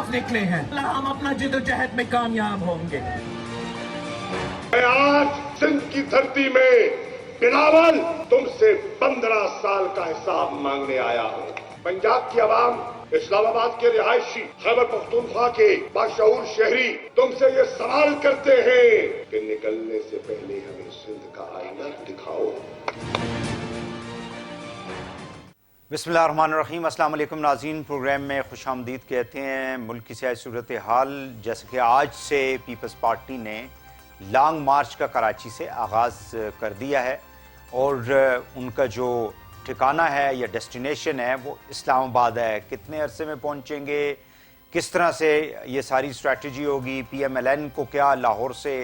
खिलाफ निकले हैं। हम अपना जिद्दोजहद में कामयाब होंगे। मैं आज सिंध की धरती में बिलावल तुमसे 15 साल का हिसाब मांगने आया हूँ। पंजाब की आवाम, इस्लामाबाद के रिहायशी, खैबर पख्तूनख्वा के बाशऊर शहरी तुमसे ये सवाल करते हैं कि निकलने से पहले हमें सिंध का आईना दिखाओ। बिस्मिल्लाहिर्रहमानिर्रहीम। अस्सलाम वालेकुम नाज़रीन, प्रोग्राम में खुश आमदीद कहते हैं। मुल्क की सियासी सूरत हाल, जैसे कि आज से पीपल्स पार्टी ने लॉन्ग मार्च का कराची से आगाज़ कर दिया है और उनका जो ठिकाना है या डेस्टिनेशन है वो इस्लामाबाद है। कितने अरसे में पहुंचेंगे, किस तरह से ये सारी स्ट्रैटेजी होगी, PMLN को क्या लाहौर से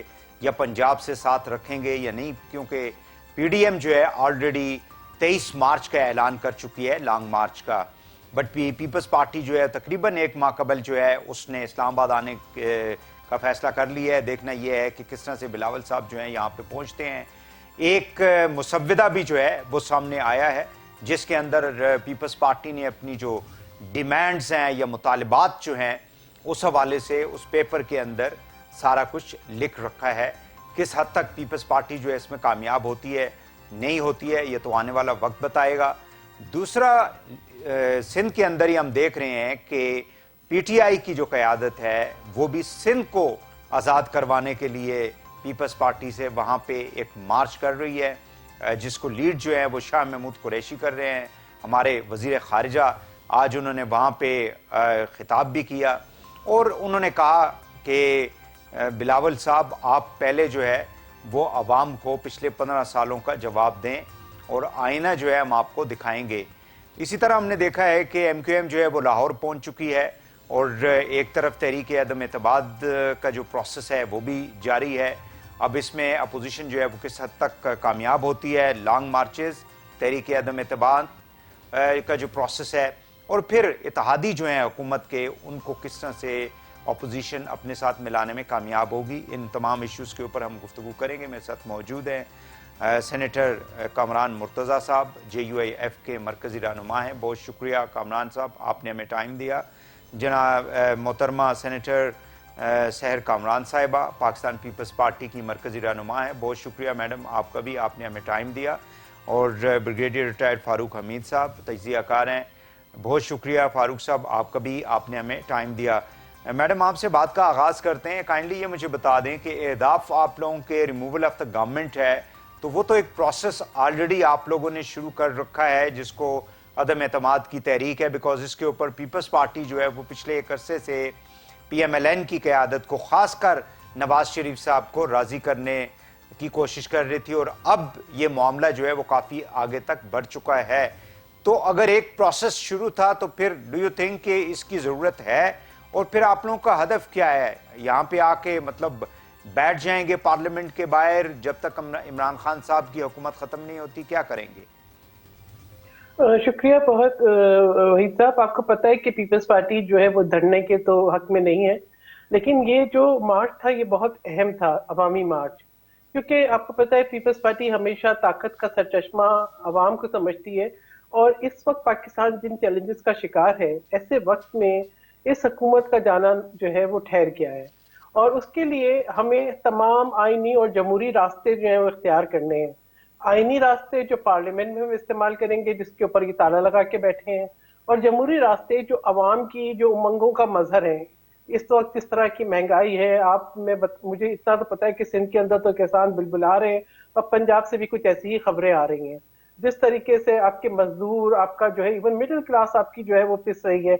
या पंजाब से साथ रखेंगे या नहीं, क्योंकि PDM जो है ऑलरेडी 23 मार्च का ऐलान कर चुकी है लॉन्ग मार्च का। बट पीपल्स पार्टी जो है तकरीबन एक माह कबल जो है उसने इस्लामाबाद आने का फैसला कर लिया है। देखना यह है कि किस तरह से बिलावल साहब जो हैं यहाँ पे पहुँचते हैं। एक मुसव्विदा भी जो है वो सामने आया है जिसके अंदर पीपल्स पार्टी ने अपनी जो डिमांड्स हैं या मुतालबात जो हैं उस हवाले से उस पेपर के अंदर सारा कुछ लिख रखा है। किस हद तक पीपल्स पार्टी जो है इसमें कामयाब होती है नहीं होती है ये तो आने वाला वक्त बताएगा। दूसरा, सिंध के अंदर ही हम देख रहे हैं कि PTI की जो क़यादत है वो भी सिंध को आज़ाद करवाने के लिए पीपल्स पार्टी से वहाँ पे एक मार्च कर रही है, जिसको लीड जो है वो शाह महमूद कुरैशी कर रहे हैं। हमारे वज़ीर ख़ारिजा आज उन्होंने वहाँ पे ख़िताब भी किया और उन्होंने कहा कि बिलावल साहब, आप पहले जो है वो अवाम को पिछले 15 सालों का जवाब दें और आईना जो है हम आपको दिखाएंगे। इसी तरह हमने देखा है कि MQM जो है वो लाहौर पहुंच चुकी है और एक तरफ तहरीक अदम एतमाद का जो प्रोसेस है वो भी जारी है। अब इसमें अपोजिशन जो है वो किस हद तक कामयाब होती है, लॉन्ग मार्चेस, तहरीक अदम एतमाद का जो प्रोसेस है, और फिर इत्तेहादी जो हैं हुकूमत के उनको किस तरह से अपोजिशन अपने साथ मिलाने में कामयाब होगी। इन तमाम इश्यूज़ के ऊपर हम गुफ्तगू करेंगे। मेरे साथ मौजूद हैं सेनेटर कामरान मुर्तज़ा साहब, JUIF के मरकज़ी रहनुमा हैं। बहुत शुक्रिया कामरान साहब, आपने हमें टाइम दिया। जनाब मोहतरमा सेनेटर सहर कामरान साहिबा, पाकिस्तान पीपल्स पार्टी की मरकज़ी रहनुमा है, बहुत शुक्रिया मैडम आपका भी, आपने हमें टाइम दिया। और ब्रिगेडियर रिटायर्ड फ़ारूक हमीद साहब तजियाकार हैं, बहुत शुक्रिया फ़ारूक साहब आपका भी, आपने हमें टाइम दिया। मैडम, आपसे बात का आगाज़ करते हैं। काइंडली ये मुझे बता दें कि एहदाफ आप लोगों के रिमूवल ऑफ द गवर्नमेंट है, तो वो तो एक प्रोसेस ऑलरेडी आप लोगों ने शुरू कर रखा है जिसको अदम एतमाद की तहरीक है, बिकॉज इसके ऊपर पीपल्स पार्टी जो है वो पिछले एक अरसे से PMLN की क़यादत को, ख़ासकर नवाज शरीफ साहब को राज़ी करने की कोशिश कर रही थी और अब ये मामला जो है वो काफ़ी आगे तक बढ़ चुका है। तो अगर एक प्रोसेस शुरू था तो फिर डू यू थिंक कि इसकी ज़रूरत है, और फिर आप लोगों का हदफ क्या है? यहाँ पे आके मतलब बैठ जाएंगे पार्लियामेंट के बाहर जब तक इमरान खान साहब की हुकूमत ख़त्म नहीं होती, क्या करेंगे? शुक्रिया बहुत वहीद साहब। आपको पता है कि पीपल्स पार्टी जो है वो धरने के तो हक में नहीं है, लेकिन ये जो मार्च था ये बहुत अहम था, अवामी मार्च, क्योंकि आपको पता है पीपल्स पार्टी हमेशा ताकत का सरचश्मा अवाम को समझती है। और इस वक्त पाकिस्तान जिन चैलेंजेस का शिकार है, ऐसे वक्त में इस हुकूमत का जाना जो है वो ठहर गया है और उसके लिए हमें तमाम आईनी और जमहूरी रास्ते जो हैं वो इख्तियार करने हैं। आईनी रास्ते जो पार्लियामेंट में हम इस्तेमाल करेंगे जिसके ऊपर ये ताला लगा के बैठे हैं, और जमहूरी रास्ते जो अवाम की जो उमंगों का मजहर है। इस वक्त इस तरह की महंगाई है, मुझे इतना तो पता है कि सिंध के अंदर तो किसान बुलबुला रहे हैं और पंजाब से भी कुछ ऐसी ही खबरें आ रही हैं। जिस तरीके से आपके मजदूर, आपका जो है इवन मिडिल क्लास आपकी जो है वो पिस रही है,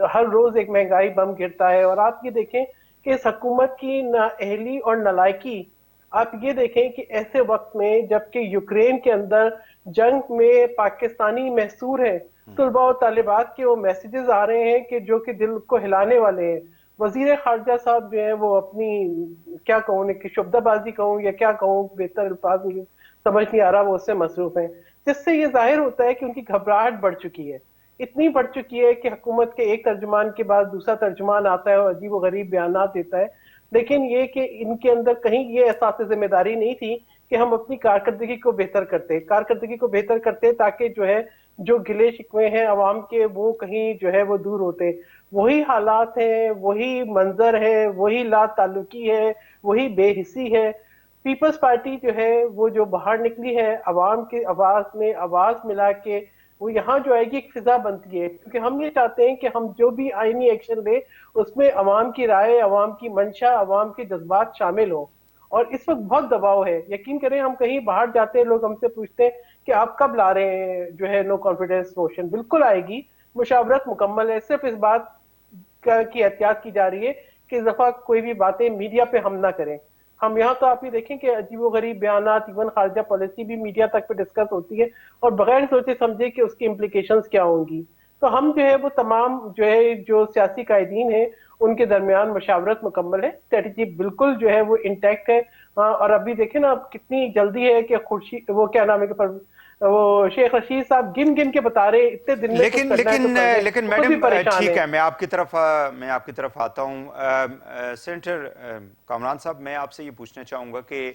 हर रोज एक महंगाई बम गिरता है। और आप ये देखें कि इस हुकूमत की नाअहली और नालायकी, आप ये देखें कि ऐसे वक्त में जबकि यूक्रेन के अंदर जंग में पाकिस्तानी महसूर हैं, तलबा और तालिबात के वो मैसेजेस आ रहे हैं कि जो कि दिल को हिलाने वाले हैं। वजीर खारजा साहब जो है वो अपनी क्या कहूँ कि शुब्दाबाजी कहूँ या क्या कहूँ, बेहतर अल्फाज मुझे समझ नहीं आ रहा, वो उससे मसरूफ हैं, जिससे ये जाहिर होता है कि उनकी घबराहट बढ़ चुकी है। इतनी बढ़ चुकी है कि हुकूमत के एक तर्जुमान के बाद दूसरा तर्जुमान आता है और अजीब व गरीब बयानात देता है, लेकिन ये कि इनके अंदर कहीं ये एहसास जिम्मेदारी नहीं थी कि हम अपनी कारकर्दगी को बेहतर करते ताकि जो है जो गिले शिकवे हैं अवाम के वो कहीं जो है वो दूर होते। وہی حالات ہیں، وہی منظر ہے، وہی لا تعلقی ہے، وہی بے حسی ہے. پیپلز پارٹی جو ہے وہ جو باہر نکلی ہے عوام کی آواز میں آواز ملا کے، وہ یہاں جو آئے گی ایک فضا بنتی ہے. کیونکہ ہم یہ چاہتے ہیں کہ ہم جو بھی آئینی ایکشن لیں اس میں عوام کی رائے، عوام کی منشا، عوام کے جذبات شامل ہوں. اور اس وقت بہت دباؤ ہے. یقین کریں ہم کہیں باہر جاتے ہیں، لوگ ہم سے پوچھتے ہیں کہ آپ کب لا رہے ہیں جو ہے نو کانفیڈنس موشن. بالکل آئے گی، مشاورت مکمل ہے. صرف اس بات کی احتیاط کی جا رہی ہے کہ اس دفعہ کوئی بھی باتیں میڈیا پہ ہم نہ کریں. ہم یہاں تو آپ یہ دیکھیں کہ عجیب و غریب بیانات، ایون خارجہ پالیسی بھی میڈیا تک پہ ڈسکس ہوتی ہے اور بغیر سوچے سمجھے کہ اس کی امپلیکیشنز کیا ہوں گی. تو ہم جو ہے وہ تمام جو ہے جو سیاسی قائدین ہیں ان کے درمیان مشاورت مکمل ہے. اسٹریٹجی بالکل جو ہے وہ انٹیکٹ ہے. اور ابھی دیکھیں نا اب کتنی جلدی ہے کہ خورشید وہ کیا نام ہے کہ وہ شیخ رشید صاحب گن گن کے بتا رہے ہیں اتنے دن میں کچھ کرنا ہے تو کر لیں. لیکن خود بھی میڈم پریشان ٹھیک ہے. ہے، میں آپ کی طرف آتا ہوں. سینیٹر کامران صاحب، میں آپ سے یہ پوچھنا چاہوں گا کہ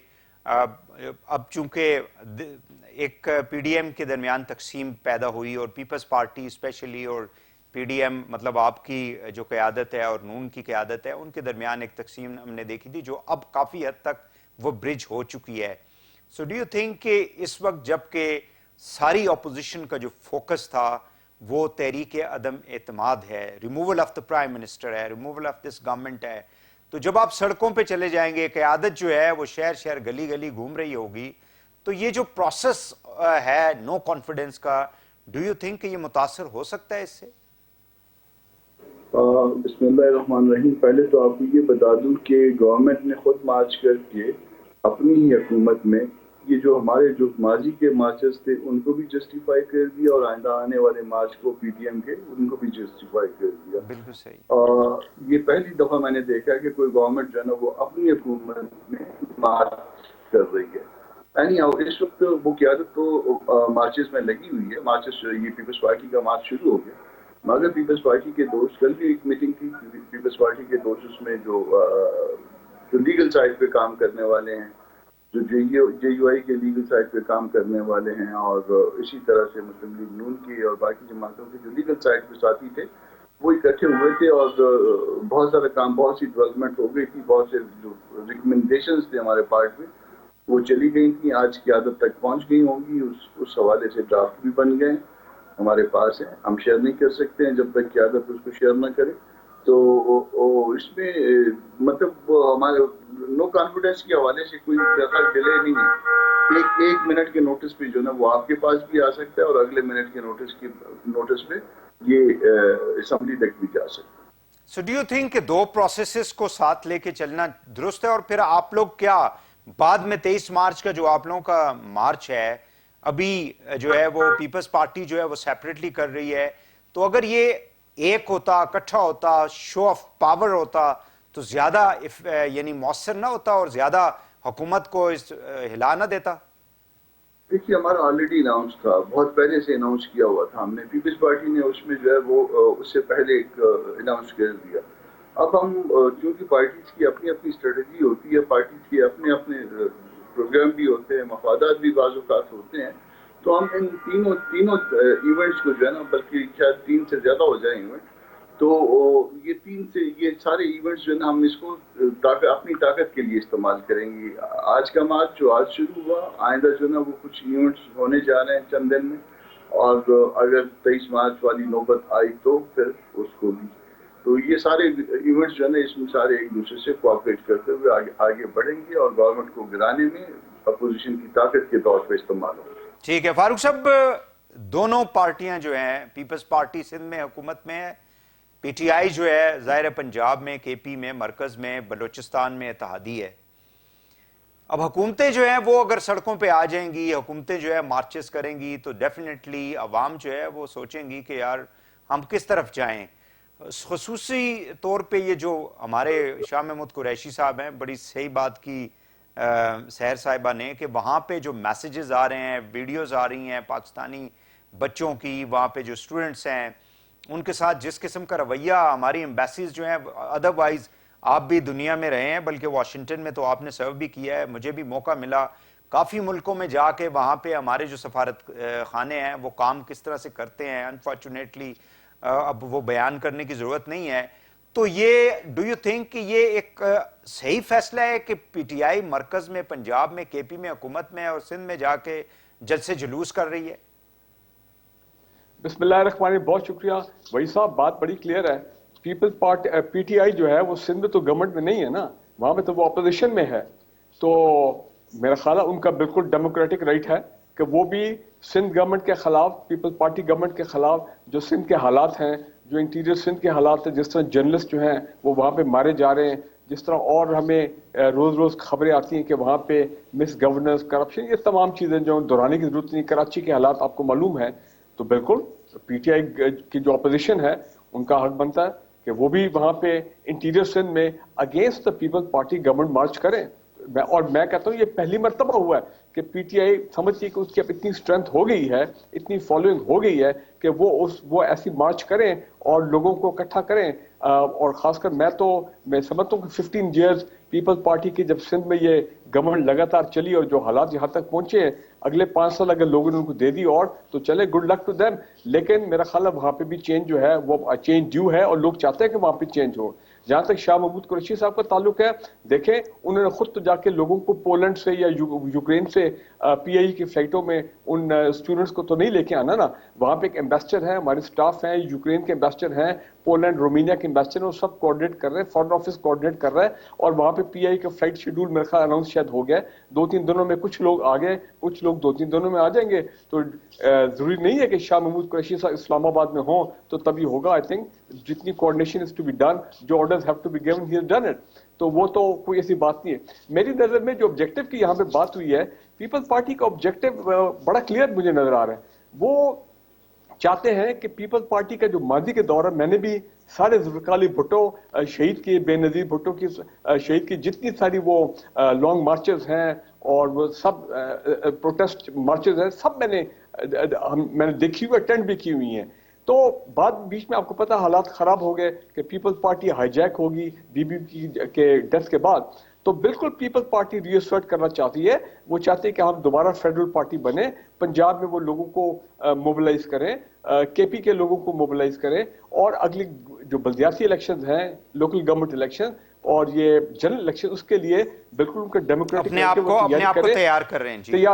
اب چونکہ ایک پی ڈی ایم کے درمیان تقسیم پیدا ہوئی اور پیپلز پارٹی اسپیشلی اور پی ڈی ایم مطلب آپ کی جو قیادت ہے اور نون کی قیادت ہے، ان کے درمیان ایک تقسیم ہم نے دیکھی تھی جو اب کافی حد تک وہ برج ہو چکی ہے. سو ڈو یو تھنک کہ اس وقت جب کہ ساری اپوزیشن کا جو فوکس تھا وہ تحریک عدم اعتماد ہے، removal of the prime minister ہے، ریموول آف دس گورنمنٹ ہے، تو جب آپ سڑکوں پہ چلے جائیں گے، قیادت جو ہے وہ شہر شہر گلی گلی گھوم رہی ہوگی، تو یہ جو پروسیس ہے نو کانفیڈنس کا، ڈو یو تھنک کہ یہ متاثر ہو سکتا ہے اس سے؟ بسم اللہ الرحمن الرحیم. پہلے تو آپ کو یہ بتا دوں کہ گورنمنٹ نے خود مارچ کر کے اپنی ہی حکومت میں یہ جو ہمارے جو ماضی کے مارچز تھے ان کو بھی جسٹیفائی کر دیا اور آئندہ آنے والے مارچ کو پی ٹی ایم کے ان کو بھی جسٹیفائی کر دیا. بالکل صحیح. یہ پہلی دفعہ میں نے دیکھا کہ کوئی گورنمنٹ جو ہے نا وہ اپنی حکومت میں مارچ کر رہی ہے. اس وقت وہ قیادت تو مارچز میں لگی ہوئی ہے. مارچز یہ پیپلز پارٹی کا مارچ شروع ہو گیا، مگر پیپلز پارٹی کے دوست کل بھی ایک میٹنگ تھی. پیپلز پارٹی کے دوست اس میں جو لیگل سائڈ پہ کام کرنے والے ہیں، جو جے یو آئی کے لیگل سائڈ پہ کام کرنے والے ہیں، اور اسی طرح سے مسلم لیگ نون کے اور باقی جماعتوں کے جو لیگل سائڈ پہ ساتھی تھے وہ اکٹھے ہوئے تھے اور بہت سارا کام، بہت سی ڈیولپمنٹ ہو گئی تھی. بہت سے جو ریکمنڈیشنز تھے ہمارے پارٹ میں وہ چلی گئی تھیں، آج قیادت تک پہنچ گئی ہوں گی. اس حوالے سے ڈرافٹ بھی بن گئے ہمارے پاس ہیں. ہم شیئر نہیں کر سکتے ہیں جب تک قیادت اس کو شیئر نہ کرے. تو اس میں مطلب ہمارے نو کانفیڈنس کے حوالے سے کوئی زیادہ ڈیلے نہیں ہے. ایک منٹ کے نوٹس پہ جو نا وہ آپ کے پاس بھی آ سکتا ہے اور اگلے منٹ کے نوٹس پہ یہ اسمبلی تک بھی جا سکتا ہے. سو ڈو یو تھنک کہ دو پروسیسز کو ساتھ لے کے چلنا درست ہے؟ اور پھر آپ لوگ کیا بعد میں 23 مارچ کا جو آپ لوگوں کا مارچ ہے ابھی جو ہے وہ پیپلز پارٹی جو ہے وہ سیپریٹلی کر رہی ہے، تو اگر یہ ایک ہوتا، اکٹھا ہوتا، شو آف پاور ہوتا تو زیادہ یعنی مؤثر نہ ہوتا اور زیادہ حکومت کو ہلا نہ دیتا؟ دیکھیے ہمارا آلریڈی اناؤنس تھا، بہت پہلے سے اناؤنس کیا ہوا تھا ہم نے. پیپلز پارٹی نے اس میں جو ہے وہ اس سے پہلے ایک اناؤنس کر دیا. اب ہم کیونکہ پارٹیز کی اپنی اپنی اسٹریٹجی ہوتی ہے، پارٹیز کے اپنے اپنے پروگرام بھی ہوتے ہیں، مفادات بھی بعض اوقات ہوتے ہیں، تو ہم ان تینوں ایونٹس کو جو ہے نا، بلکہ شاید 3 سے زیادہ ہو جائیں ایونٹ، تو یہ سارے ایونٹس جو ہے نا ہم اس کو اپنی طاقت کے لیے استعمال کریں گے. آج کا مارچ جو آج شروع ہوا، آئندہ جو ہے نا وہ کچھ ایونٹس ہونے جا رہے ہیں چند دن میں، اور اگر 23 مارچ والی نوبت آئی تو پھر اس کو بھی. تو یہ سارے ایونٹس جو ہے نا اس میں سارے ایک دوسرے سے کوآپریٹ کرتے ہوئے آگے بڑھیں گے اور گورنمنٹ کو گرانے میں اپوزیشن کی طاقت کے طور پہ استعمال ہوگا. ٹھیک ہے فاروق صاحب، دونوں پارٹیاں جو ہیں، پیپلز پارٹی سندھ میں حکومت میں ہے، پی ٹی آئی جو ہے ظاہر پنجاب میں، کے پی میں، مرکز میں، بلوچستان میں اتحادی ہے. اب حکومتیں جو ہیں وہ اگر سڑکوں پہ آ جائیں گی، حکومتیں جو ہے مارچز کریں گی، تو ڈیفینیٹلی عوام جو ہے وہ سوچیں گی کہ یار ہم کس طرف جائیں. خصوصی طور پہ یہ جو ہمارے شاہ محمود قریشی صاحب ہیں، بڑی صحیح بات کی سحر صاحبہ نے، کہ وہاں پہ جو میسیجز آ رہے ہیں، ویڈیوز آ رہی ہیں پاکستانی بچوں کی، وہاں پہ جو اسٹوڈنٹس ہیں ان کے ساتھ جس قسم کا رویہ ہماری ایمبیسیز جو ہیں، ادروائز آپ بھی دنیا میں رہے ہیں، بلکہ واشنگٹن میں تو آپ نے سرو بھی کیا ہے، مجھے بھی موقع ملا کافی ملکوں میں جا کے وہاں پہ ہمارے جو سفارت خانے ہیں وہ کام کس طرح سے کرتے ہیں. انفارچونیٹلی اب وہ بیان کرنے کی ضرورت نہیں ہے. تو یہ ڈو یو تھنک کہ یہ ایک صحیح فیصلہ ہے کہ پی ٹی آئی مرکز میں، پنجاب میں، کے پی میں، حکومت میں اور سندھ میں جا کے جلسے جلوس کر رہی ہے؟ بسم اللہ الرحمن الرحیم. بہت شکریہ وہی صاحب، بات بڑی کلیئر ہے. Peoples Party P T I جو ہے وہ سندھ میں تو گورنمنٹ میں نہیں ہے نا، وہاں پہ تو وہ اپوزیشن میں ہے. تو میرا خیال ہے ان کا بالکل ڈیموکریٹک رائٹ ہے کہ وہ بھی سندھ گورنمنٹ کے خلاف، پیپلز پارٹی گورنمنٹ کے خلاف جو سندھ کے حالات ہیں، جو انٹیریئر سندھ کے حالات ہیں، جس طرح جرنلسٹ جو ہیں وہ وہاں پہ مارے جا رہے ہیں، جس طرح اور ہمیں روز روز خبریں آتی ہیں کہ وہاں پہ مس گورننس، کرپشن، یہ تمام چیزیں جو دہرانے کی ضرورت نہیں. کراچی کے حالات آپ کو معلوم ہے. تو بالکل پی ٹی آئی کی جو اپوزیشن ہے ان کا حق بنتا ہے کہ وہ بھی وہاں پہ انٹیریئر سندھ میں against the Peoples Party government march کریں. اور میں کہتا ہوں یہ پہلی مرتبہ ہوا ہے کہ پی ٹی آئی سمجھتی ہے کہ اس کی اب اتنی اسٹرینتھ ہو گئی ہے، اتنی فالوئنگ ہو گئی ہے کہ وہ ایسی مارچ کریں اور لوگوں کو اکٹھا کریں. اور خاص کر میں سمجھتا ہوں کہ 15 ایئرز پیپلز پارٹی کی جب سندھ میں یہ گورنمنٹ لگاتار چلی اور جو حالات یہاں تک پہنچے ہیں، اگلے 5 سال اگر لوگوں نے ان کو دے دی اور تو چلے، گڈ لک ٹو دیم. لیکن میرا خیال ہے وہاں پہ بھی چینج جو ہے وہ چینج ڈیو ہے اور لوگ چاہتے ہیں کہ وہاں پہ چینج ہو. جہاں تک شاہ محمود قریشی صاحب کا تعلق ہے، دیکھیں انہوں نے خود تو جا کے لوگوں کو پولینڈ سے یا یوکرین سے پی آئی کی فلائٹوں میں ان اسٹوڈنٹس کو تو نہیں لے کے آنا نا. وہاں پہ ایک ایمبیسڈر ہے، ہمارے سٹاف ہیں، یوکرین کے ایمبیسڈر ہیں، پولینڈ، رومینیا کے ایمبیسڈر ہیں، وہ سب کوآرڈینیٹ کر رہے ہیں، فارن آفس کوآرڈینیٹ کر رہا ہے. اور وہاں پہ پی آئی کا فلائٹ شیڈول میرے خیال اناؤنس شاید ہو گیا. 2-3 دنوں میں کچھ لوگ آ گئے، کچھ لوگ 2-3 دنوں میں آ جائیں گے. تو ضروری نہیں ہے کہ شاہ محمود قریشی صاحب اسلام آباد میں ہوں تو تبھی ہوگا. آئی تھنک جتنی coordination is to be done, جو orders have to be given, he has done it. تو وہ تو کوئی ایسی بات نہیں ہے. میری نظر میں جو آبجیکٹو کی یہاں پہ بات ہوئی ہے، پیپلز پارٹی کا آبجیکٹو بڑا کلیئر مجھے نظر آ رہا ہے. وہ چاہتے ہیں کہ پیپلز پارٹی کا جو ماضی کے دور ہے، میں نے بھی سارے ذوالفقار علی بھٹو شہید کی، بے نظیر بھٹو کی شہید کی جتنی ساری وہ لانگ مارچز ہیں اور وہ سب پروٹیسٹ مارچز ہیں، سب میں نے دیکھی ہوئی، اٹینڈ بھی کی ہوئی ہیں. تو بعد بیچ میں آپ کو پتا حالات خراب ہو گئے کہ پیپلز پارٹی ہائی جیک ہوگی بی بی کے ڈیتھ کے بعد. تو بالکل پیپلز پارٹی ری اسٹارٹ کرنا چاہتی ہے. وہ چاہتے ہیں کہ ہم دوبارہ فیڈرل پارٹی بنے، پنجاب میں وہ لوگوں کو موبلائز کریں، کے پی کے لوگوں کو موبلائز کریں، اور اگلی جو بلدیاتی الیکشنز ہیں، لوکل گورنمنٹ الیکشن اور یہ جنرل الیکشن، اس کے لیے بالکل ان کا ڈیموکریٹک اپنے آپ کو تیار کر رہے ہیں. جی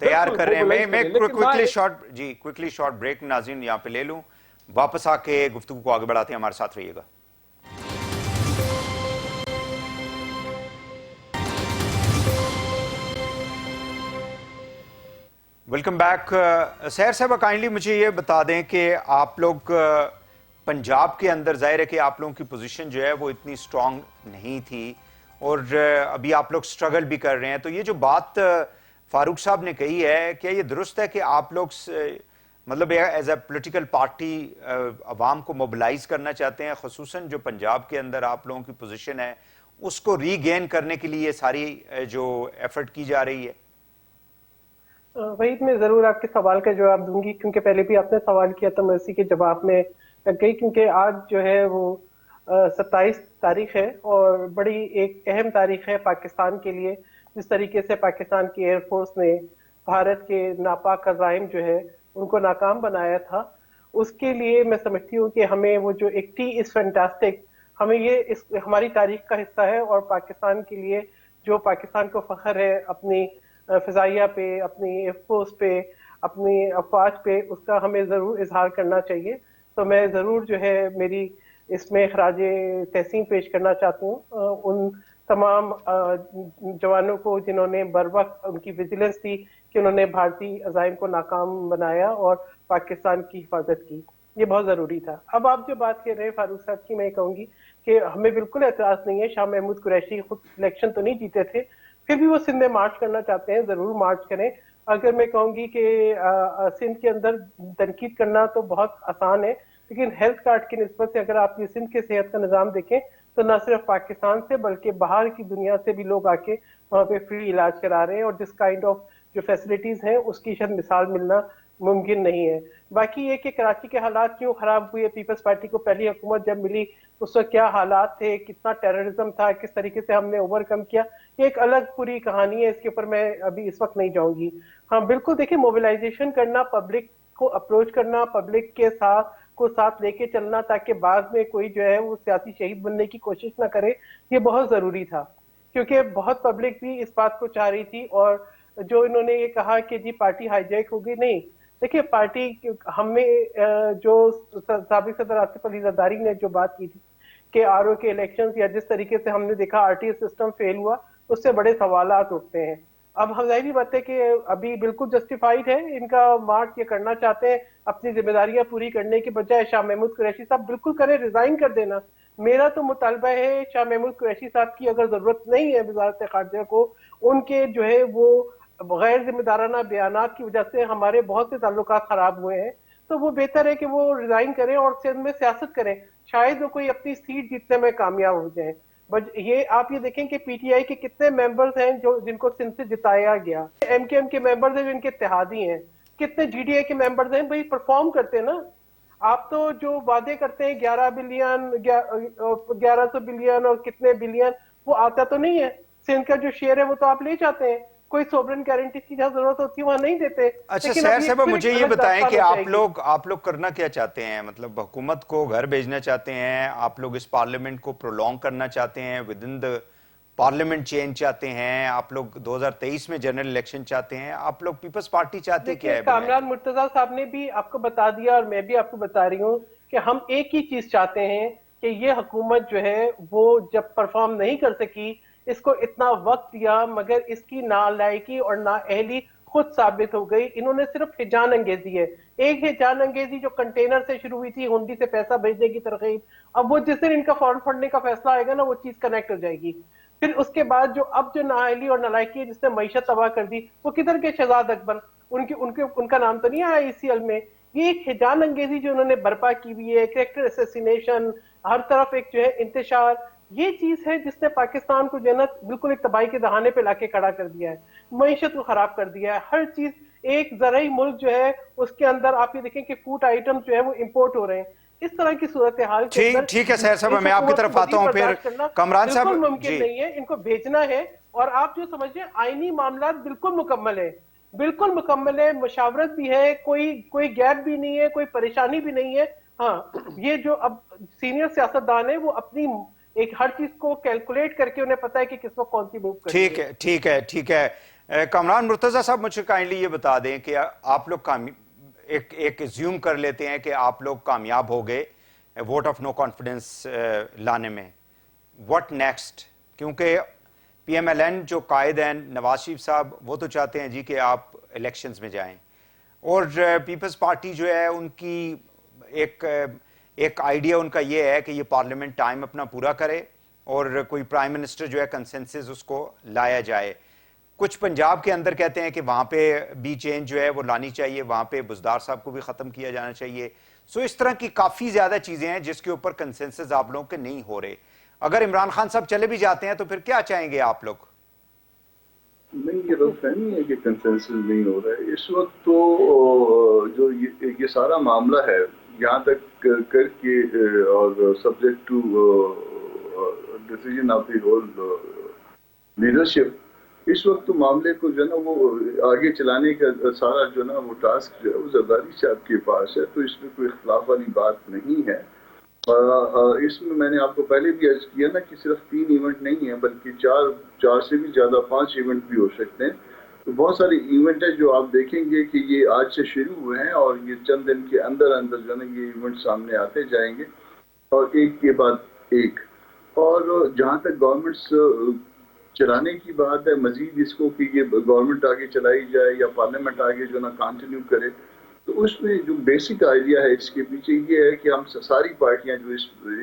تیار کر رہے ہیں. میں کوئکلی شارٹ بریک ناظرین یہاں پہ لے لوں، واپس آ کے گفتگو کو آگے بڑھاتے ہیں. ہمارے ساتھ رہیے گا. Welcome back. سحر صاحبہ کائنڈلی مجھے یہ بتا دیں کہ آپ لوگ پنجاب کے اندر، ظاہر ہے کہ آپ لوگوں کی پوزیشن جو ہے وہ اتنی سٹرونگ نہیں تھی اور ابھی آپ لوگ سٹرگل بھی کر رہے ہیں. تو یہ جو بات فاروق صاحب نے کہی ہے، کیا یہ درست ہے کہ آپ لوگ مطلب ایز اے پولیٹیکل پارٹی عوام کو موبلائز کرنا چاہتے ہیں، خصوصاً جو پنجاب کے اندر آپ لوگوں کی پوزیشن ہے اس کو ری گین کرنے کے لیے ساری جو ایفرٹ کی جا رہی ہے؟ وحید، میں ضرور آپ کے سوال کا جواب دوں گی، کیونکہ پہلے بھی آپ نے سوال کیا تھا، میں اسی کے جواب میں لگ گئی. کیونکہ آج جو ہے وہ 27 تاریخ ہے اور بڑی ایک اہم تاریخ ہے پاکستان کے لیے. جس طریقے سے پاکستان کی ایئر فورس نے بھارت کے ناپاک عزائم جو ہے ان کو ناکام بنایا تھا، اس کے لیے میں سمجھتی ہوں کہ ہمیں وہ جو ایک ٹی از فینٹاسٹک، ہمیں یہ ہماری تاریخ کا حصہ ہے. اور پاکستان کے لیے جو پاکستان کو فخر ہے اپنی فضائیہ پہ، اپنی ایئر فورس پہ، اپنی افواج پہ، اس کا ہمیں ضرور اظہار کرنا چاہیے. تو میں ضرور جو ہے میری اس میں خراج تحسین پیش کرنا چاہتی ہوں ان تمام جوانوں کو جنہوں نے بر وقت، ان کی ویجیلنس تھی کہ انہوں نے بھارتی عزائم کو ناکام بنایا اور پاکستان کی حفاظت کی. یہ بہت ضروری تھا. اب آپ جو بات کر رہے ہیں فاروق صاحب کی، میں کہوں گی کہ ہمیں بالکل اعتراض نہیں ہے. شاہ محمود قریشی خود الیکشن تو نہیں جیتے تھے، پھر بھی وہ سندھ میں مارچ کرنا چاہتے ہیں، ضرور مارچ کریں. اگر میں کہوں گی کہ سندھ کے اندر تنقید کرنا تو بہت آسان ہے، لیکن ہیلتھ کارڈ کی نسبت سے اگر آپ یہ سندھ کے صحت کا نظام دیکھیں تو نہ صرف پاکستان سے بلکہ باہر کی دنیا سے بھی لوگ آ کے وہاں پہ فری علاج کرا رہے ہیں، اور جس کائنڈ آف جو فیسلٹیز ہیں اس کی شاید مثال ملنا ممکن نہیں ہے. باقی یہ کہ کراچی کے حالات کیوں خراب ہوئے، پیپلز پارٹی کو پہلی حکومت جب ملی اس وقت کیا حالات تھے، کتنا ٹیررزم تھا، کس طریقے سے ہم نے اوور کم کیا، یہ ایک الگ پوری کہانی ہے. اس کے اوپر میں ابھی اس وقت نہیں جاؤں گی. ہاں بالکل، دیکھیں موبلائزیشن کرنا، پبلک کو اپروچ کرنا، پبلک کے ساتھ को साथ लेके चलना ताकि बाद में कोई जो है वो सियासी शहीद बनने की कोशिश ना करे, ये बहुत जरूरी था, क्योंकि बहुत पब्लिक भी इस बात को चाह रही थी। और जो इन्होंने ये कहा कि जी पार्टी हाईजैक हो गई, नहीं, देखिए पार्टी हमें जो साबिक सदर आसिफ अली जरदारी ने जो बात की थी कि आरओ के इलेक्शंस या जिस तरीके से हमने देखा आरटीएस सिस्टम फेल हुआ, उससे बड़े सवालात उठते हैं। अब हम जाहिर बात है कि अभी बिल्कुल जस्टिफाइड है इनका मार्च, ये करना चाहते हैं अपनी जिम्मेदारियां पूरी करने के बजाय। शाह महमूद कुरैशी साहब बिल्कुल करें, रिजाइन कर देना। मेरा तो मुतालबा है शाह महमूद कुरैशी साहब की अगर जरूरत नहीं है वजारत खारजा को, उनके जो है वो गैर जिम्मेदाराना बयानात की वजह से हमारे बहुत से ताल्लुकात खराब हुए हैं, तो वो बेहतर है कि वो रिजाइन करें और सिंध में सियासत करें, शायद वो कोई अपनी सीट जीतने में कामयाब हो जाए। बट ये आप ये देखें कि पीटीआई के कितने मेंबर्स हैं जो जिनको सिंध से जिताया गया, एमकेएम के मेंबर्स हैं जो इनके इत्तेहादी हैं, कितने जीडीए के मेंबर्स हैं, भाई परफॉर्म करते हैं ना। आप तो जो वादे करते हैं 11 बिलियन 1100 बिलियन और कितने बिलियन, वो आता तो नहीं है। सिंध का जो शेयर है वो तो आप ले जाते हैं, कोई सोवरेन गारंटी की जहाँ जरूरत होती है वहां नहीं देते। अच्छा सैर साहब, मुझे ये बताएं कि आप लोग करना क्या चाहते हैं? मतलब हुकूमत को घर भेजना चाहते हैं, आप लोग इस पार्लियामेंट को प्रोलॉन्ग करना चाहते हैं, with in the parliament change चाहते हैं, आप लोग 2023 में जनरल इलेक्शन चाहते हैं, आप लोग पीपल्स पार्टी चाहते क्या है? कामरान मुर्तजा साहब ने भी आपको बता दिया और मैं भी आपको बता रही हूँ कि हम एक ही चीज चाहते हैं कि ये हुकूमत जो है वो जब परफॉर्म नहीं कर सकी, इसको इतना वक्त दिया मगर इसकी नालायकी और नाअहली खुद साबित हो गई। इन्होंने सिर्फ हिजान अंगेजी है, एक हिजान अंगेजी जो कंटेनर से शुरू हुई थी, हुंडी से पैसा भेजने की तरकीब, अब वो जिस दिन इनका फॉर्म फंडने का फैसला आएगा ना, वो चीज कनेक्ट हो जाएगी। फिर उसके बाद जो अब जो नाअहली और नालायकी है जिसने मईशत तबाह कर दी, वो किधर के शहजाद अकबर, उनका नाम तो नहीं आया ईसीएल में। ये एक हिजान अंगेजी जो उन्होंने बर्पा की हुई है, कैरेक्टर असैसिनेशन, हर तरफ एक जो है इंतशार, ये चीज है जिसने पाकिस्तान को जो है ना बिल्कुल एक तबाही के दहाने पे लाके खड़ा कर दिया है, मईशत को खराब कर दिया है, हर चीज। एक जराई मुल्क जो है उसके अंदर आप ये देखें कि फूड आइटम जो है वो इंपोर्ट हो रहे हैं। इस तरह की सूरत हाल ठीक है सैर साहब, मैं आपकी तरफ आता हूँ फिर। कमरान साहब, मुमकिन नहीं है, इनको भेजना है। और आप जो समझिए आईनी मामला बिल्कुल मुकम्मल है, बिल्कुल मुकम्मल है, मुशावरत भी है, कोई गैप भी नहीं है, कोई परेशानी भी नहीं है। हाँ, ये जो अब सीनियर सियासतदान है वो अपनी एक हर चीज को कैलकुलेट करके उन्हें पता है कि किस वक्त कौन सी मूव करनी है। ठीक है। कमरान मुर्तजा साहब, मुझे काइंडली ये बता दें कि आप लोग एक ज्यूम कर लेते हैं कि आप लोग कामयाब हो गए वोट ऑफ नो कॉन्फिडेंस लाने में, व्हाट नेक्स्ट? क्योंकि पीएमएलएन जो कायद हैं नवाज शरीफ साहब, वो तो चाहते हैं जी कि आप इलेक्शंस में जाएं, और पीपल्स पार्टी जो है उनकी एक आइडिया उनका ये है कि ये पार्लियामेंट टाइम अपना पूरा करे और कोई प्राइम मिनिस्टर जो है कंसेंसस उसको लाया जाए। कुछ पंजाब के अंदर कहते हैं कि वहाँ पे भी चेंज जो है वो लानी चाहिए, वहाँ पे बुज़दार साहब को भी ख़त्म किया जाना चाहिए। सो इस तरह की काफ़ी ज़्यादा चीज़ें हैं जिसके ऊपर कंसेंसस आप लोगों के नहीं हो रहे। अगर इमरान खान साहब चले भी जाते हैं तो फिर क्या चाहेंगे आप लोग? नहीं, ये तो फहमी है कि कंसेंसस नहीं हो रहा है इस वक्त। तो जो ये सारा मामला है यहाँ तक करके और subject to decision of the whole leadership, इस वक्त तो मामले को जो है ना वो आगे चलाने का सारा जो ना वो टास्क जो है वो जरदारी साहब के पास है, तो इसमें कोई इख्तिलाफ वाली बात नहीं है। इसमें मैंने आपको पहले भी अर्ज किया ना कि सिर्फ 3 इवेंट नहीं है बल्कि 4 से भी ज़्यादा 5 इवेंट भी हो सकते हैं। तो बहुत सारे इवेंट है जो आप देखेंगे कि ये आज से शुरू हुए हैं और ये चंद दिन के अंदर अंदर जो है ना ये इवेंट सामने आते जाएंगे और एक के बाद एक। और जहाँ तक गवर्नमेंट्स चलाने की बात है मजीद इसको कि ये गवर्नमेंट आगे चलाई जाए या पार्लियामेंट आगे जो ना कंटिन्यू करे, तो उसमें जो बेसिक आइडिया है इसके पीछे ये है कि हम सारी पार्टियां जो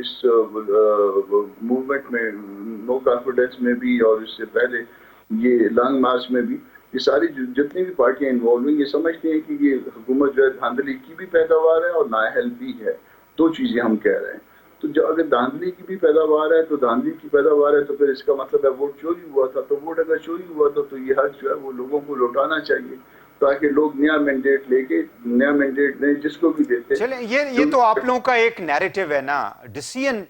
इस मूवमेंट में नो कॉन्फिडेंस में भी और इससे पहले ये लॉन्ग मार्च में भी ये सारी जितनी भी पार्टियां इन्वॉल्व हुई ये समझती हैं कि ये हुकूमत जो है धांधली की भी पैदावार है और नाअहल भी है। 2 चीज़ें हम कह रहे हैं। तो जो अगर धांधली की भी पैदावार है तो धांधली की पैदावार है तो फिर इसका मतलब है वोट चोरी हुआ था। तो वोट अगर चोरी हुआ था तो ये हक जो है वो लोगों को लौटाना चाहिए ताकि लोग नया मैंडेट लेके नया मैंडेट दें जिसको भी देते। चलें, ये तो आप लोगों का एक नैरेटिव है ना, डिसीजन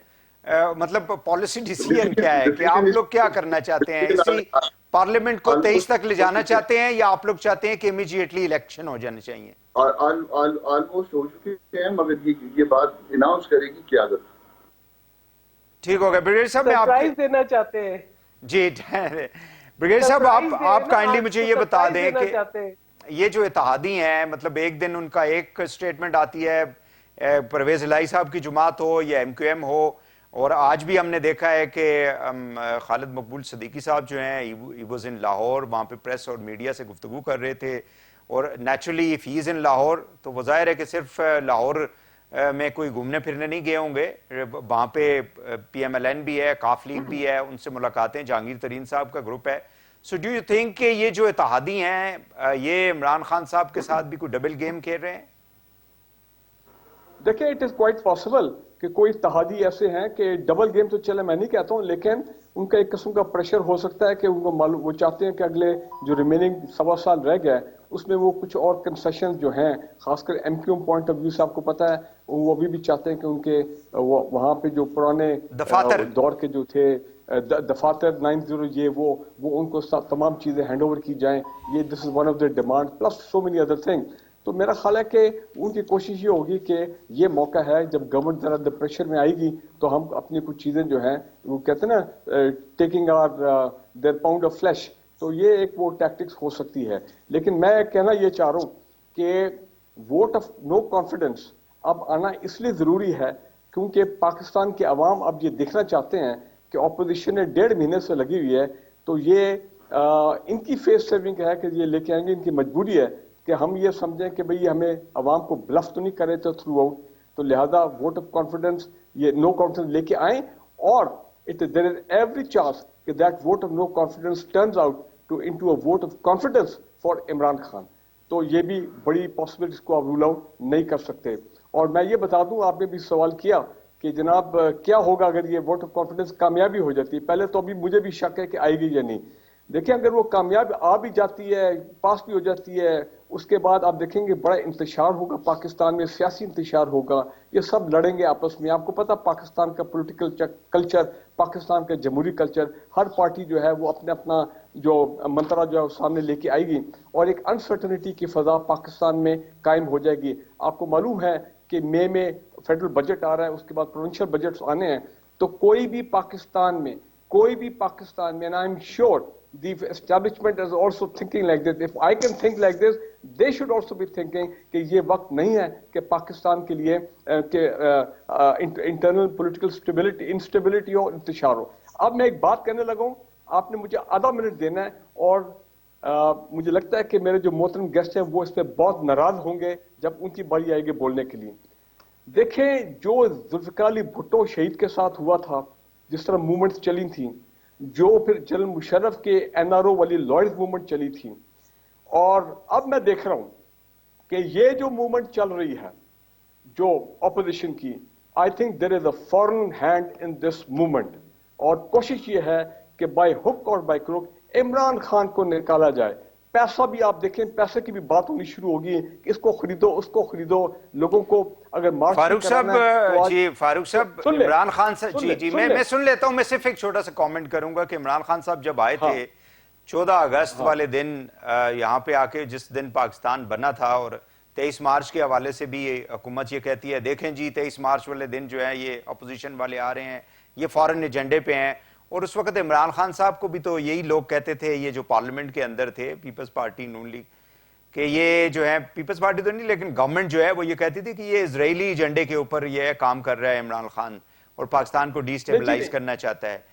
मतलब पॉलिसी डिसीजन क्या है कि आप लोग क्या करना चाहते हैं? इसी पार्लियामेंट को 23 तक ले जाना चाहते हैं या आप लोग चाहते हैं कि इमीडिएटली इलेक्शन हो जाने चाहिए? ऑलमोस्ट हो चुके हैं, मगर ये बात अनाउंस करेगी क़यादत। ठीक हो गया। ब्रिगेडियर साहब मैं सरप्राइज आप देना चाहते हैं। जी ब्रिगेडियर साहब आप काइंडली मुझे ये बता दें कि ये जो इत्तेहादी हैं, मतलब एक दिन उनका एक स्टेटमेंट आती है, परवेज इलाही साहब की जुमात हो या MQM हो, और आज भी हमने देखा है कि खालिद मकबूल सदीकी साहब जो हैं ही वाज इन लाहौर, वहाँ पे प्रेस और मीडिया से गुफ्तगू कर रहे थे, और naturally if he is in Lahore तो वो ज़ाहिर है कि सिर्फ लाहौर में कोई घूमने फिरने नहीं गए होंगे, वहाँ पे PMLN भी है, काफ लीग भी है, उनसे मुलाकातें, जहांगीर तरीन साहब का ग्रुप है। सो डू यू थिंक कि ये जो इत्तेहादी हैं ये इमरान खान साहब के साथ भी कोई डबल गेम खेल रहे हैं? देखिए, इट इज क्वाइट पॉसिबल कि कोई इत्तेहादी ऐसे हैं कि डबल गेम तो चले, मैं नहीं कहता हूं, लेकिन उनका एक किस्म का प्रेशर हो सकता है कि उनको मालूम, वो चाहते हैं कि अगले जो रिमेनिंग 1.25 साल रह गया है उसमें वो कुछ और कंसेशन जो हैं, खासकर MQM पॉइंट ऑफ व्यू से आपको पता है, वो अभी भी चाहते हैं कि उनके वहाँ पे जो पुराने दौर के जो थे दफातर 90, ये वो उनको तमाम चीजें हैंड ओवर की जाएं, ये this is one of the demand, plus so many other thing. तो मेरा ख्याल है कि उनकी कोशिश ये होगी कि ये मौका है, जब गवर्नमेंट जरा द प्रेशर में आएगी तो हम अपनी कुछ चीजें जो हैं, वो कहते हैं ना taking our their pound of flesh, तो ये एक वो टैक्टिक्स हो सकती है। लेकिन मैं कहना ये चाह रहा हूँ कि वोट ऑफ नो कॉन्फिडेंस अब आना इसलिए जरूरी है क्योंकि पाकिस्तान के अवाम अब ये देखना चाहते हैं कि ऑपोजिशन ने 1.5 महीने से लगी हुई है, तो ये इनकी फेस सेविंग है कि ये लेके आएंगे, इनकी मजबूरी है कि हम ये समझें कि भाई हमें अवाम को ब्लफ तो नहीं करे थे थ्रू आउट, तो लिहाजा वोट ऑफ कॉन्फिडेंस, ये नो कॉन्फिडेंस लेके आए, और देयर इज एवरी चांस कि that vote of no confidence turns out into a vote of confidence for Imran Khan. तो ये भी बड़ी पॉसिबिलिटीज को आप रूल आउट नहीं कर सकते। और मैं ये बता दूं, आपने भी सवाल किया कि जनाब क्या होगा अगर ये वोट ऑफ कॉन्फिडेंस कामयाबी हो जाती है। पहले तो अभी मुझे भी शक है कि आएगी या नहीं। देखिए, अगर वो कामयाब आ भी जाती है, पास भी हो जाती है, उसके बाद आप देखेंगे बड़ा इंतशार होगा पाकिस्तान में, सियासी इंतशार होगा, ये सब लड़ेंगे आपस में। आपको पता पाकिस्तान का पॉलिटिकल कल्चर, पाकिस्तान का जमहूरी कल्चर, हर पार्टी जो है वो अपने अपना जो मंत्रा जो है सामने लेके आएगी, और एक अनसर्टनिटी की फजा पाकिस्तान में कायम हो जाएगी। आपको मालूम है कि मई में फेडरल बजट आ रहा है, उसके बाद प्रोविंशियल बजट्स आने हैं, तो कोई भी पाकिस्तान में and I am sure the establishment is also thinking like this. If I can think like this, they should also be thinking कि ये वक्त नहीं है कि पाकिस्तान के लिए इंटरनल पॉलिटिकल स्टेबिलिटी इंस्टेबिलिटी हो, इंतशार हो। अब मैं एक बात कहने लगा हूँ, आपने मुझे आधा मिनट देना है, और मुझे लगता है कि मेरे जो मोहतरम गेस्ट हैं वो इस पर बहुत नाराज होंगे जब उनकी बारी आएगी बोलने के लिए। देखें, जो जुल्फ़िकार अली भुट्टो शहीद के साथ हुआ था, जिस तरह मूवमेंट्स चली थी, जो फिर जनरल मुशर्रफ के NRO वाली लॉयर्स मूवमेंट चली थी, और अब मैं देख रहा हूं कि ये जो मूवमेंट चल रही है जो ऑपोजिशन की, I think there is a foreign hand in this movement, और कोशिश ये है कि बाय हुक और बाय क्रुक इमरान खान को निकाला जाए। पैसा भी आप देखें, पैसे की भी बात होनी शुरू होगी, इसको खरीदो उसको खरीदो, लोगों को अगर फारूक साहब इमरान खान साहब जी मैं सुन लेता हूं। मैं सिर्फ एक छोटा सा कमेंट करूंगा कि इमरान खान साहब जब आए थे 14 अगस्त वाले दिन यहाँ पे आके, जिस दिन पाकिस्तान बना था, और 23 मार्च के हवाले से भी हुकूमत ये कहती है देखें जी 23 मार्च वाले दिन जो है ये अपोजिशन वाले आ रहे हैं, ये फॉरेन एजेंडे पे हैं। और उस वक्त इमरान खान साहब को भी तो यही लोग कहते थे, ये जो पार्लियामेंट के अंदर थे पीपल्स पार्टी नून लीग कि ये जो है, पीपल्स पार्टी तो नहीं लेकिन गवर्नमेंट जो है वो ये कहती थी कि ये इजरायली एजेंडे के ऊपर ये काम कर रहा है इमरान खान, और पाकिस्तान को डिस्टेबलाइज करना चाहता है।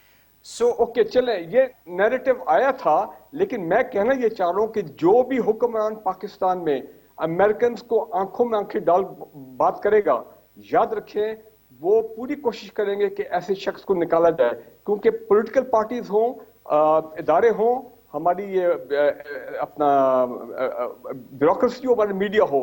ओके, चले, ये नैरेटिव आया था, लेकिन मैं कहना ये चाह रहा हूं कि जो भी हुक्मरान पाकिस्तान में अमेरिकन को आंखों में आंखें डाल बात करेगा, याद रखें वो पूरी कोशिश करेंगे कि ऐसे शख्स को निकाला जाए, क्योंकि पॉलिटिकल पार्टीज हों, इदारे हों, हमारी ये अपना ब्यूरोक्रेसी हो, हमारी मीडिया हो,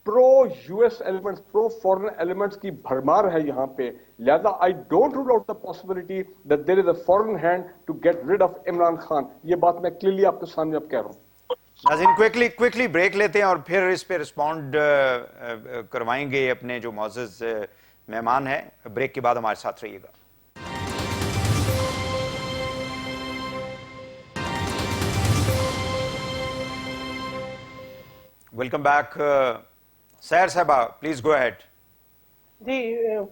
pro US elements, pro foreign elements की भरमार है यहाँ पे। लिहाजा I don't rule out the possibility that there is a foreign hand to get rid of Imran Khan. ये बात मैं क्लियरली आपके सामने अब कह रहा हूँ। नाज़रीन, क्विकली ब्रेक लेते हैं और फिर इस पे रिस्पॉन्ड करवाएंगे अपने जो मौजूद मेहमान हैं। ब्रेक के बाद हमारे साथ रहिएगा। वेलकम बैक सैर साहबा, प्लीज गो अहेड। जी,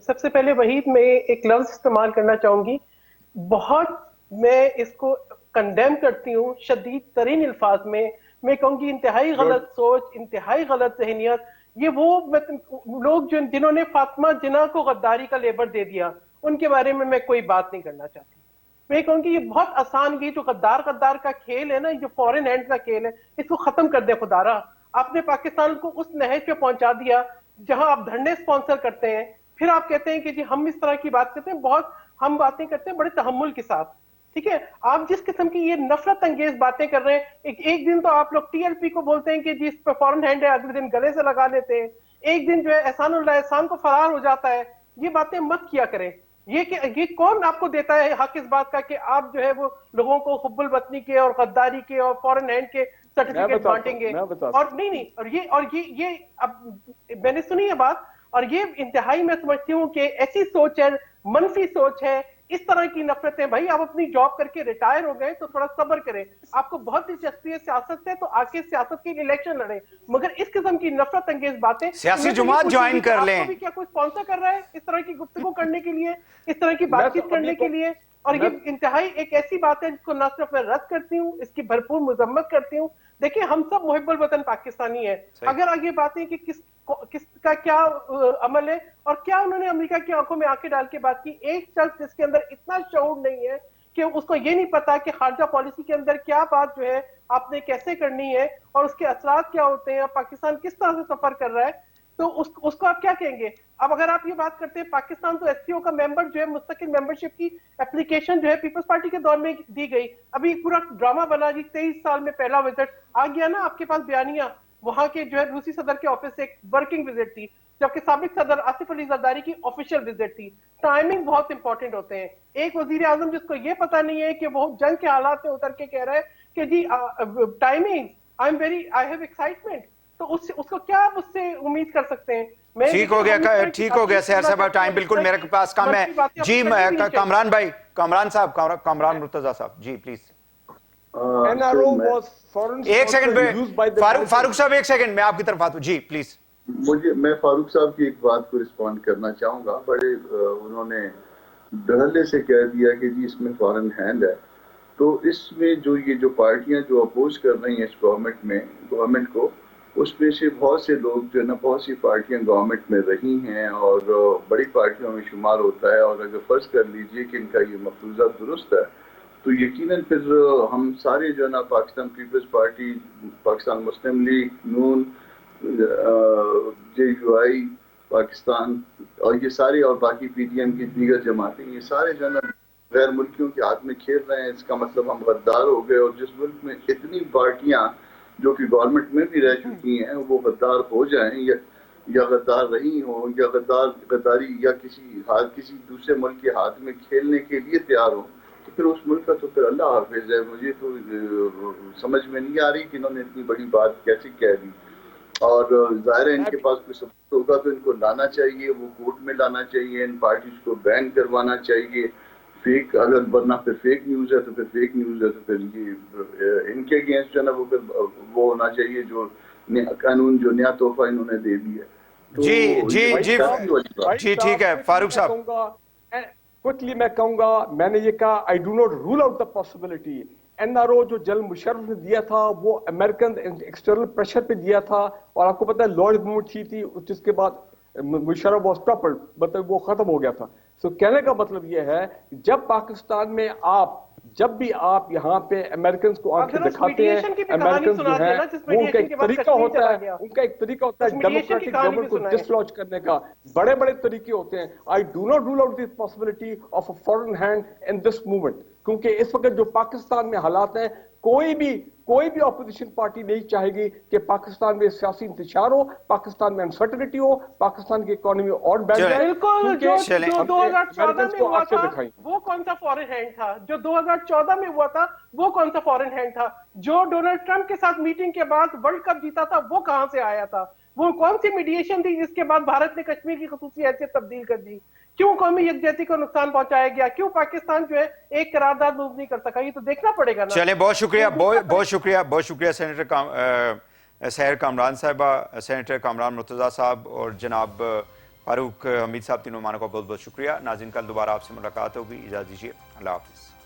सबसे पहले वहीद मैं एक लफ्ज इस्तेमाल करना चाहूंगी, बहुत मैं इसको कंडेम करती हूँ शदीद तरीन अल्फाज में। मैं कहूंगी इंतहाई गलत सोच, इंतहाई गलत जहनियत। ये वो लोग जिन्होंने फातिमा जिन्ना को गद्दारी का लेबर दे दिया, उनके बारे में मैं कोई बात नहीं करना चाहती। मैं कहूंगी ये बहुत आसान, ये जो गद्दार का खेल है ना, जो फॉरेन हैंड का खेल है, इसको खत्म कर दे खुदारा। आपने पाकिस्तान को उस नहज पे पहुंचा दिया जहां आप धरने स्पॉन्सर करते हैं, फिर आप कहते हैं कि जी हम इस तरह की बात करते हैं, बहुत हम बातें करते हैं बड़े तहम्मुल के साथ। ठीक है, आप जिस किस्म की ये नफरत अंगेज बातें कर रहे हैं, एक दिन तो आप लोग टीएलपी को बोलते हैं कि जी इस पे फॉरेन हैंड है, अगले दिन गले से लगा लेते हैं, एक दिन जो है एहसान को फरार हो जाता है। ये बातें मत किया करें। ये कौन आपको देता है हक इस बात का कि आप जो है वो लोगों को हुब्बुल वतनी के और गद्दारी के और फॉरेन हैंड के सर्टिफिकेट बांटेंगे? और नहीं, और ये अब मैंने सुनी है बात, और ये इंतहाई मैं समझती हूँ कि ऐसी सोच है, मनफी सोच है, इस तरह की नफरतें। भाई आप अपनी जॉब करके रिटायर हो गए तो थोड़ा सब्र करें, आपको बहुत दिलचस्पी है सियासत से तो आके सियासत के लिए इलेक्शन लड़े, मगर इस किस्म की नफरत अंगेज बातें, सियासी जुमात ज्वाइन कर लें। क्या कोई स्पॉन्सर कर रहा है इस तरह की गुफ्तगू करने के लिए, इस तरह की बातचीत करने के लिए? और ये इंतहाई एक ऐसी बात है जिसको न सिर्फ मैं रद्द करती हूँ, इसकी भरपूर मजम्मत करती हूँ। देखिए हम सब मुहिब्बुल वतन पाकिस्तानी है, अगर ये बातें कि किसका क्या अमल है और क्या उन्होंने अमेरिका की आंखों में आंखें डाल के बात की, एक शख्स जिसके अंदर इतना शऊर नहीं है कि उसको ये नहीं पता कि खारजा पॉलिसी के अंदर क्या बात जो है आपने कैसे करनी है और उसके असरात क्या होते हैं और पाकिस्तान किस तरह से सफर कर रहा है, तो उसको आप क्या कहेंगे? अब अगर आप ये बात करते हैं, पाकिस्तान तो एससीओ का मेंबर जो है, मुस्तकिल मेंबरशिप की एप्लीकेशन जो है पीपल्स पार्टी के दौर में दी गई, अभी पूरा ड्रामा बना जी 23 साल में पहला विजिट आ गया ना आपके पास बयानिया, वहां के जो है रूसी सदर के ऑफिस से एक वर्किंग विजिट थी, जबकि साबिक सदर आसिफ अली जरदारी की ऑफिशियल विजिट थी। टाइमिंग बहुत इंपॉर्टेंट होते हैं। एक वजीर आजम जिसको ये पता नहीं है कि वो जंग के हालात में उतर के कह रहा है कि जी टाइमिंग आई हैव एक्साइटमेंट, तो उसको क्या आप उससे उम्मीद कर सकते हैं? ठीक हो गया सैर साहब, टाइम बिल्कुल मेरे पास कम है जी। कामरान भाई, कामरान मुर्तजा साहब जी प्लीज। एक सेकंड फारूक साहब, एक सेकंड मैं आपकी तरफ आता हूं जी प्लीज। मैं फारूक साहब की एक बात को रिस्पॉन्ड करना चाहूंगा। बड़े उन्होंने धड़ल्ले से कह दिया कि जी इसमें फॉरेन हैंड है, तो इसमें जो पार्टियां जो अपोज कर रही हैं इस गवर्नमेंट को, उसमें से बहुत से लोग जो है ना, बहुत सी पार्टियां गवर्नमेंट में रही हैं और बड़ी पार्टियों में शुमार होता है, और अगर फर्ज कर लीजिए कि इनका ये मफरूजा दुरुस्त है तो यकीनन फिर हम सारे जो है ना, पाकिस्तान पीपल्स पार्टी, पाकिस्तान मुस्लिम लीग, नून, JUI पाकिस्तान और ये सारे, और बाकी PTM की दीगर जमातें, ये सारे जो है ना गैर मुल्कियों के हाथ में खेल रहे हैं। इसका मतलब हम गद्दार हो गए, और जिस मुल्क में इतनी पार्टियां जो कि गवर्नमेंट में भी रह चुकी हैं वो गद्दार हो जाएं या गद्दार रही हो या गद्दारी या किसी दूसरे मुल्क के हाथ में खेलने के लिए तैयार हो, तो फिर उस मुल्क का तो फिर अल्लाह हाफिज है। मुझे तो समझ में नहीं आ रही कि इन्होंने इतनी बड़ी बात कैसे कह दी, और जाहिर है इनके पास कोई सबूत होगा तो इनको लाना चाहिए, वो कोर्ट में लाना चाहिए, इन पार्टीज को बैन करवाना चाहिए। फेक, अगर वरना फिर फेक न्यूज है तो फिर फेक न्यूज है, तो फिर ये इनके अगेंस्ट जो है ना वो फिर वो होना चाहिए जो कानून जो नया तोहफा इन्होंने दे दिया। तो जी ठीक है फारूक साहब। क्विकली मैं कहूंगा, मैंने ये कहा I do not rule out the possibility. NRO जो जनरल मुशर्रफ ने दिया था वो अमेरिकन एक्सटर्नल प्रेशर पे दिया था, और आपको पता है लॉर्ड मूवमेंट थी थी, जिसके बाद मुशर्रफ वॉज टॉपल्ड, मतलब वो खत्म हो गया था। सो कहने का मतलब ये है जब पाकिस्तान में जब भी आप यहाँ पे अमेरिकन को आंखें दिखाते हैं, अमेरिकन जो है वो उनका एक तरीका होता है डेमोक्रेटिक गवर्नमेंट को डिसलॉज करने का, बड़े बड़े तरीके होते हैं। I do not rule out this possibility of a foreign hand in this movement, क्योंकि इस वक्त जो पाकिस्तान में हालात हैं, कोई भी ऑपोजिशन पार्टी नहीं चाहेगी कि पाकिस्तान में सियासी इंतशार हो, पाकिस्तान में अनसर्टेनिटी हो, पाकिस्तान की इकोनॉमी और बढ़ जाए। बिल्कुल, जो 2014 में हुआ था वो कौन सा फॉरेन हैंड था? जो 2014 में हुआ था वो कौन सा फॉरेन हैंड था? जो डोनाल्ड ट्रंप के साथ मीटिंग के बाद वर्ल्ड कप जीता था वो कहां से आया था? वो कौन सी मीडिएशन थी जिसके बाद भारत ने कश्मीर की खसूसी हैसियत तब्दील कर दी? क्यों कौमी यकजहती को नुकसान पहुंचाया गया? क्यों पाकिस्तान जो है एक करारदाद मूव नहीं कर सका? ये तो देखना पड़ेगा ना। चलें, बहुत शुक्रिया सेनेटर سحر کامران صاحبہ، سینیٹر کامران مرتضیٰ صاحب اور جناب فاروق حمید صاحب، تینوں مہمانوں کا بہت بہت شکریہ۔ ناظرین کل دوبارہ آپ سے ملاقات ہوگی، اجازت دیجیے، اللہ حافظ۔